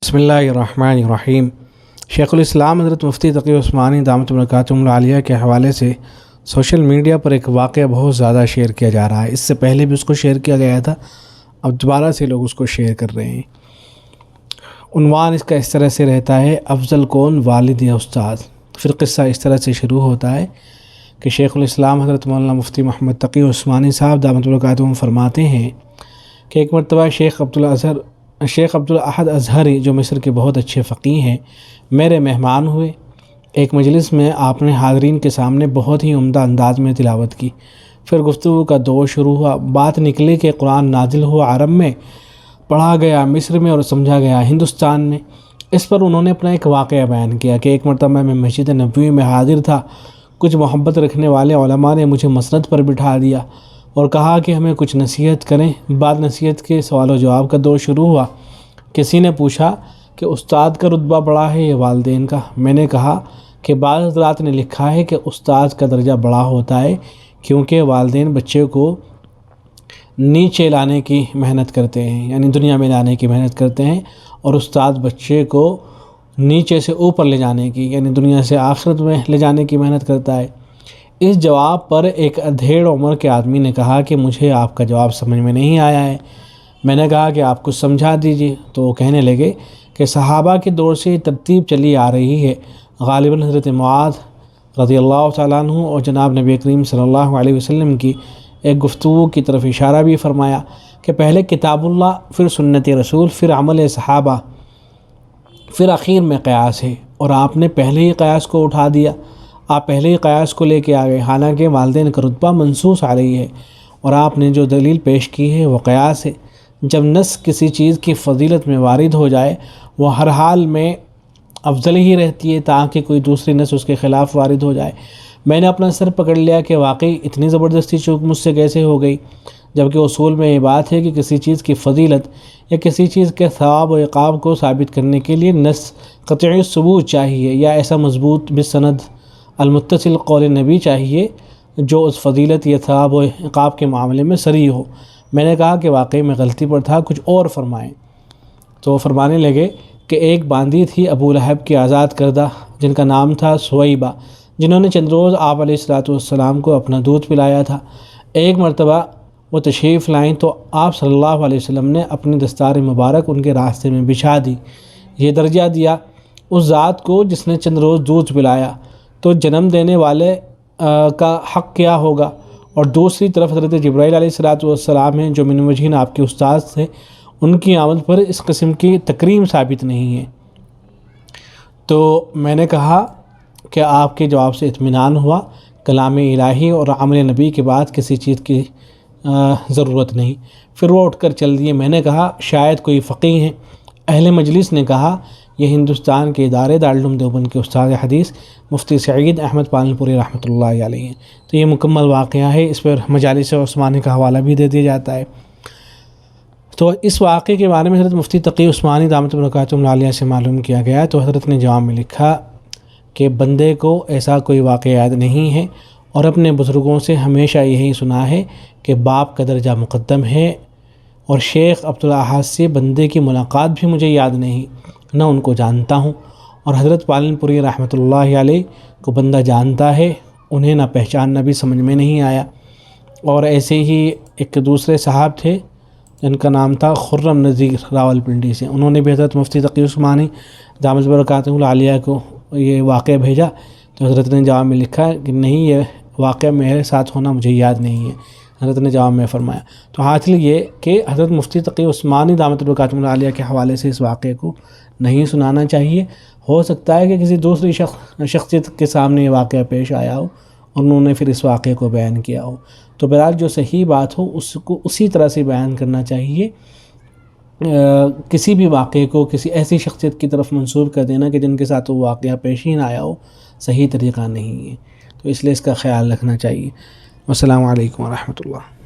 بسم اللہ الرحمن الرحیم۔ شیخ الاسلام حضرت مفتی تقی عثمانی دامت برکاتہم العالیہ کے حوالے سے سوشل میڈیا پر ایک واقعہ بہت زیادہ شیئر کیا جا رہا ہے۔ اس سے پہلے بھی اس کو شیئر کیا گیا تھا، اب دوبارہ سے لوگ اس کو شیئر کر رہے ہیں۔ عنوان اس کا اس طرح سے رہتا ہے، افضل کون، والد یا استاد؟ پھر قصہ اس طرح سے شروع ہوتا ہے کہ شیخ الاسلام حضرت مولانا مفتی محمد تقی عثمانی صاحب دامت برکاتہم فرماتے ہیں کہ ایک مرتبہ شیخ عبدالاحد اظہری، جو مصر کے بہت اچھے فقیہ ہیں، میرے مہمان ہوئے۔ ایک مجلس میں آپ نے حاضرین کے سامنے بہت ہی عمدہ انداز میں تلاوت کی۔ پھر گفتگو کا دور شروع ہوا۔ بات نکلی کہ قرآن نازل ہوا عرب میں، پڑھا گیا مصر میں اور سمجھا گیا ہندوستان میں۔ اس پر انہوں نے اپنا ایک واقعہ بیان کیا کہ ایک مرتبہ میں مسجد نبوی میں حاضر تھا۔ کچھ محبت رکھنے والے علماء نے مجھے مسند پر بٹھا دیا اور کہا کہ ہمیں کچھ نصیحت کریں۔ بعد نصیحت کے سوال و جواب کا دور شروع ہوا۔ کسی نے پوچھا کہ استاد کا رتبہ بڑا ہے یا والدین کا؟ میں نے کہا کہ بعض حضرات نے لکھا ہے کہ استاد کا درجہ بڑا ہوتا ہے کیونکہ والدین بچے کو نیچے لانے کی محنت کرتے ہیں، یعنی دنیا میں لانے کی محنت کرتے ہیں، اور استاد بچے کو نیچے سے اوپر لے جانے کی، یعنی دنیا سے آخرت میں لے جانے کی محنت کرتا ہے۔ اس جواب پر ایک ادھیڑ عمر کے آدمی نے کہا کہ مجھے آپ کا جواب سمجھ میں نہیں آیا ہے۔ میں نے کہا کہ آپ کچھ سمجھا دیجیے، تو وہ کہنے لگے کہ صحابہ کے دور سے یہ ترتیب چلی آ رہی ہے۔ غالباً حضرت معاذ رضی اللہ تعالیٰ عنہ اور جناب نبی کریم صلی اللہ علیہ وسلم کی ایک گفتگو کی طرف اشارہ بھی فرمایا کہ پہلے کتاب اللہ، پھر سنت رسول، پھر عمل صحابہ، پھر اخیر میں قیاس ہے، اور آپ نے پہلے ہی قیاس کو اٹھا دیا۔ آپ پہلے ہی قیاس کو لے کے آ گئے، حالانکہ والدین کا رتبہ منصوص علیہ ہے، اور آپ نے جو دلیل پیش کی ہے وہ قیاس ہے۔ جب نص کسی چیز کی فضیلت میں وارد ہو جائے، وہ ہر حال میں افضل ہی رہتی ہے تاکہ کوئی دوسری نص اس کے خلاف وارد ہو جائے۔ میں نے اپنا سر پکڑ لیا کہ واقعی اتنی زبردستی چوک مجھ سے کیسے ہو گئی، جبکہ اصول میں یہ بات ہے کہ کسی چیز کی فضیلت یا کسی چیز کے ثواب و عقاب کو ثابت کرنے کے لیے نص قطعی ثبوت چاہیے، یا ایسا مضبوط بسند المتصل قول نبی چاہیے جو اس فضیلت یا ثواب و عقاب کے معاملے میں صریح ہو۔ میں نے کہا کہ واقعی میں غلطی پر تھا، کچھ اور فرمائیں۔ تو وہ فرمانے لگے کہ ایک باندی تھی ابو لہب کی آزاد کردہ، جن کا نام تھا سویبہ، جنہوں نے چند روز آپ علیہ السلام کو اپنا دودھ پلایا تھا۔ ایک مرتبہ وہ تشریف لائیں تو آپ صلی اللہ علیہ وسلم نے اپنی دستار مبارک ان کے راستے میں بچھا دی۔ یہ درجہ دیا اس ذات کو جس نے چند روز دودھ پلایا، تو جنم دینے والے کا حق کیا ہوگا؟ اور دوسری طرف حضرت جبرائیل علیہ السلام ہیں جو من وجہین آپ کے استاد تھے، ان کی آمد پر اس قسم کی تکریم ثابت نہیں ہے۔ تو میں نے کہا کہ آپ کے جواب سے اطمینان ہوا، کلام الہی اور عمل نبی کے بعد کسی چیز کی ضرورت نہیں۔ پھر وہ اٹھ کر چل دیے۔ میں نے کہا شاید کوئی فقیہ ہیں۔ اہل مجلس نے کہا یہ ہندوستان کے ادارے دارالعلوم دیوبند کے استاد حدیث مفتی سعید احمد پالنپوری رحمۃ اللہ علیہ ہیں۔ تو یہ مکمل واقعہ ہے، اس پر مجالس عثمانی کا حوالہ بھی دے دیا جاتا ہے۔ تو اس واقعے کے بارے میں حضرت مفتی تقی عثمانی دامت برکاتہم العالیہ سے معلوم کیا گیا، تو حضرت نے جواب میں لکھا کہ بندے کو ایسا کوئی واقعہ یاد نہیں ہے، اور اپنے بزرگوں سے ہمیشہ یہی سنا ہے کہ باپ کا درجہ مقدم ہے، اور شیخ عبدالاحد سے بندے کی ملاقات بھی مجھے یاد نہیں، نہ ان کو جانتا ہوں، اور حضرت پالنپوری رحمۃ اللہ علیہ کو بندہ جانتا ہے، انہیں نہ پہچاننا بھی سمجھ میں نہیں آیا۔ اور ایسے ہی ایک دوسرے صاحب تھے جن کا نام تھا خرم نذیر، راولپنڈی سے، انہوں نے بھی حضرت مفتی تقی عثمانی دامت برکاتہم العالیہ کو یہ واقعہ بھیجا، تو حضرت نے جواب میں لکھا کہ نہیں، یہ واقعہ میرے ساتھ ہونا مجھے یاد نہیں ہے۔ حضرت نے جواب میں فرمایا، تو حاصل یہ کہ حضرت مفتی تقی عثمانی دامت برکاتہم العالیہ کے حوالے سے اس واقعے کو نہیں سنانا چاہیے۔ ہو سکتا ہے کہ کسی دوسری شخصیت کے سامنے یہ واقعہ پیش آیا ہو اور انہوں نے پھر اس واقعے کو بیان کیا ہو، تو بہرحال جو صحیح بات ہو اس کو اسی طرح سے بیان کرنا چاہیے۔ کسی بھی واقعے کو کسی ایسی شخصیت کی طرف منسوب کر دینا کہ جن کے ساتھ وہ واقعہ پیش ہی نہ آیا ہو، صحیح طریقہ نہیں ہے، تو اس لیے اس کا خیال رکھنا چاہیے۔ والسلام علیکم ورحمۃ اللہ۔